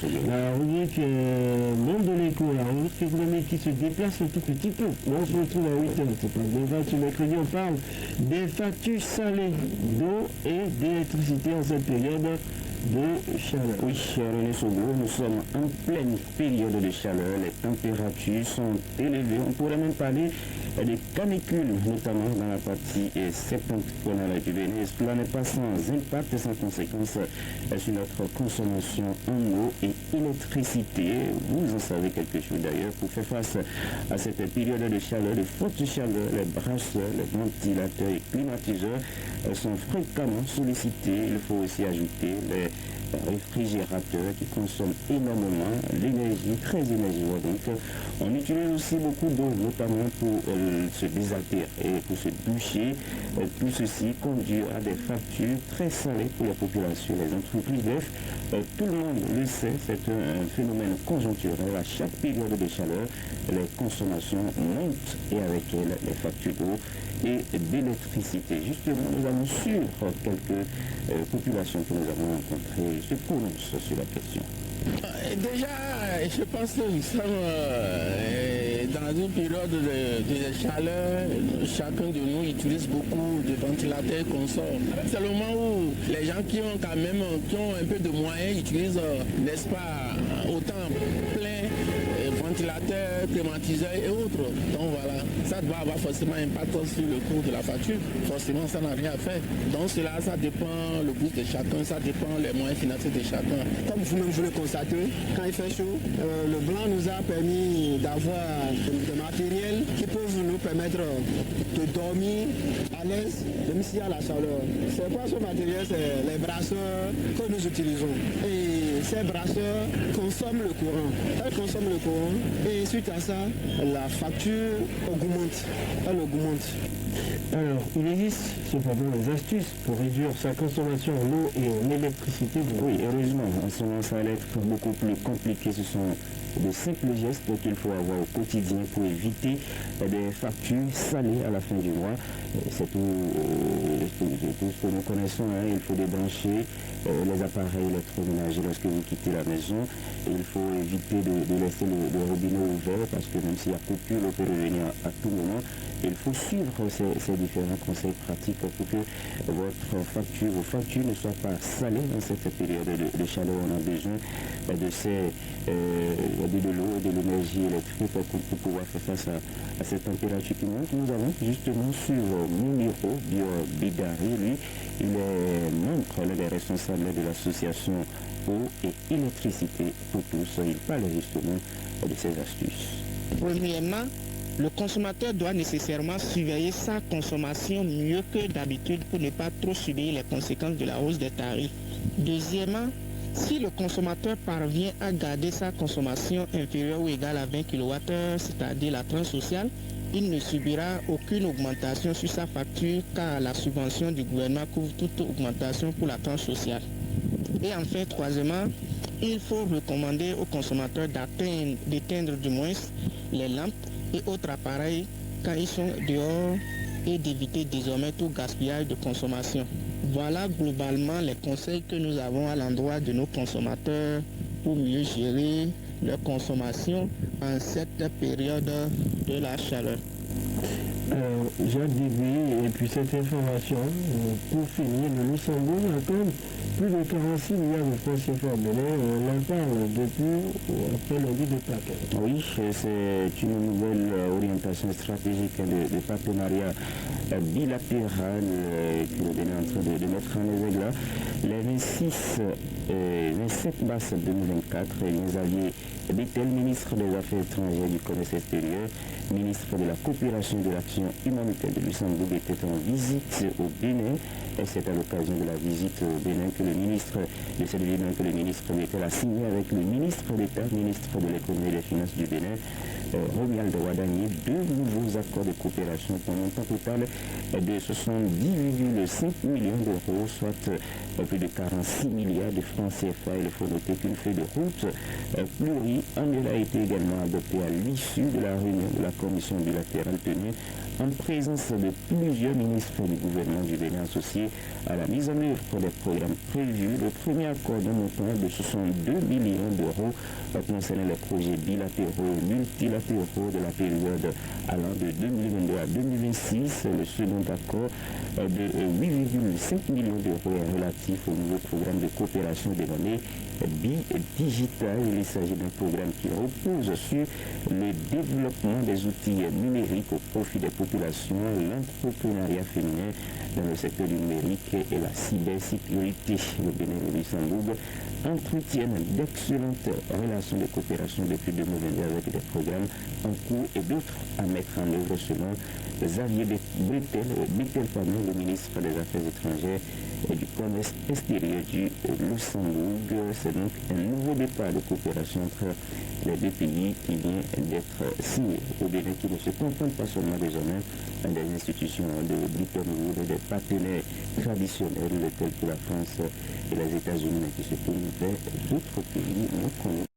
La rubrique Monde de l'écho, la rubrique économique qui se déplace un tout petit peu. On se retrouve à 8h, c'est pas bien. Ce mercredi, on parle des factures salées d'eau et d'électricité en cette période de chaleur. Oui, René Sogo, nous sommes en pleine période de chaleur. Les températures sont élevées. On pourrait même parler des canicules, notamment dans la partie septentrionale du Bénin. Cela n'est pas sans impact et sans conséquence sur notre consommation en eau et électricité. Vous en savez quelque chose d'ailleurs. Pour faire face à cette période de chaleur, de forte chaleur, les brasseurs, les ventilateurs et climatiseurs sont fréquemment sollicités. Il faut aussi ajouter les réfrigérateurs qui consomment énormément l'énergie, très énergivore. Donc on utilise aussi beaucoup d'eau, notamment pour se désaltérer et pour se doucher. Tout ceci conduit à des factures très salées pour la population, les entreprises. Bref, tout le monde le sait, c'est un phénomène conjoncturel. À chaque période de chaleur, les consommations montent et avec elles les factures d'eau et d'électricité. Justement, nous allons suivre quelques populations que nous avons rencontrées se prononcent sur la question. Déjà, je pense que nous sommes dans une période de chaleur. Chacun de nous utilise beaucoup de ventilateurs qu'on sort. C'est le moment où les gens qui ont quand même un peu de moyens utilisent, n'est-ce pas, autant plein ventilateurs, climatiseurs et autres. Donc voilà, ça doit avoir forcément un impact sur le coût de la facture. Forcément, ça n'a rien à faire. Donc cela, ça dépend le goût de chacun, ça dépend les moyens financiers de chacun. Comme vous-même vous le constatez, quand il fait chaud, le blanc nous a permis d'avoir des matériels qui peuvent nous permettre de dormir à l'aise, même s'il y a la chaleur. C'est quoi ce matériel? C'est les brasseurs que nous utilisons. Et ces brasseurs consomment le courant. Elles consomment le courant et suite à ça, la facture augmente. Elle augmente. Alors, il existe cependant des astuces pour réduire sa consommation en eau et en électricité. Oui, heureusement, en ce moment, ça allait être beaucoup plus compliqué. Ce sont de simples gestes qu'il faut avoir au quotidien pour éviter des factures salées à la fin du mois. C'est tout ce que nous connaissons. Il faut débrancher les appareils électroménagers lorsque vous quittez la maison. Il faut éviter de laisser le robinet ouvert parce que même s'il y a coupure, l'eau peut revenir à tout moment. Il faut suivre ces différents conseils pratiques pour que vos factures ne soient pas salées dans cette période de chaleur. On a besoin de l'eau et de l'énergie électrique pour pouvoir faire face à cette température qui monte. Nous allons justement suivre Mimiro Bidari. Lui, il est membre, l'un des responsables de l'association Eau et Électricité pour tous. Il parle justement de ces astuces. Premièrement, le consommateur doit nécessairement surveiller sa consommation mieux que d'habitude pour ne pas trop subir les conséquences de la hausse des tarifs. Deuxièmement, si le consommateur parvient à garder sa consommation inférieure ou égale à 20 kWh, c'est-à-dire la tranche sociale, il ne subira aucune augmentation sur sa facture car la subvention du gouvernement couvre toute augmentation pour la tranche sociale. Et enfin, troisièmement, il faut recommander aux consommateurs d'éteindre du moins les lampes et autres appareils quand ils sont dehors et d'éviter désormais tout gaspillage de consommation. Voilà globalement les conseils que nous avons à l'endroit de nos consommateurs pour mieux gérer leur consommation en cette période de la chaleur. Alors, Jacques Débé, et puis cette information, pour finir, le Luxembourg accorde plus de 46 milliards de francs CFA au Bénin. On en parle depuis après lundi de Pâques. Oui, c'est une nouvelle orientation stratégique de partenariat bilatéral que le Bénin est en train de mettre en œuvre. Les 27 mars 2024, les alliés Bettel, ministre des Affaires étrangères du Commerce extérieur, ministre de la coopération et de l'action humanitaire de Luxembourg, était en visite au Bénin. Et c'est à l'occasion de la visite au Bénin que le ministre Bettel a signé avec le ministre d'État, ministre de l'économie et des finances du Bénin, Romuald Wadani, deux nouveaux accords de coopération pour un montant total de 70,5 millions d'euros, soit plus de 46 milliards de francs CFA. Il faut noter qu'une feuille de route pluriannuelle a été également adoptée à l'issue de la réunion de la commission bilatérale tenue en présence de plusieurs ministres du gouvernement du Bénin associés à la mise en œuvre des programmes prévus. Le premier accord d'un montant de 62 millions d'euros concernant les projets bilatéraux et multilatéraux de la période allant de 2022 à 2026. Le second accord de 8,5 millions d'euros est relatif au nouveau programme de coopération dénommé Bi-Digital. Il s'agit d'un programme qui repose sur le développement des outils numériques au profit des populations, l'entrepreneuriat féminin dans le secteur du numérique et la cybersécurité. Le Bénin et le Luxembourg entretiennent d'excellentes relations de coopération depuis 2022 avec des programmes en cours et d'autres à mettre en œuvre selon Xavier Bettel, le ministre des Affaires étrangères et du commerce extérieur du Luxembourg. C'est donc un nouveau départ de coopération entre les deux pays qui vient d'être signé au Bénin, qui ne se contente pas seulement désormais des institutions de Bretton Woods et des partenaires traditionnels tels que la France et les États-Unis, mais qui se tournent vers d'autres pays non connus.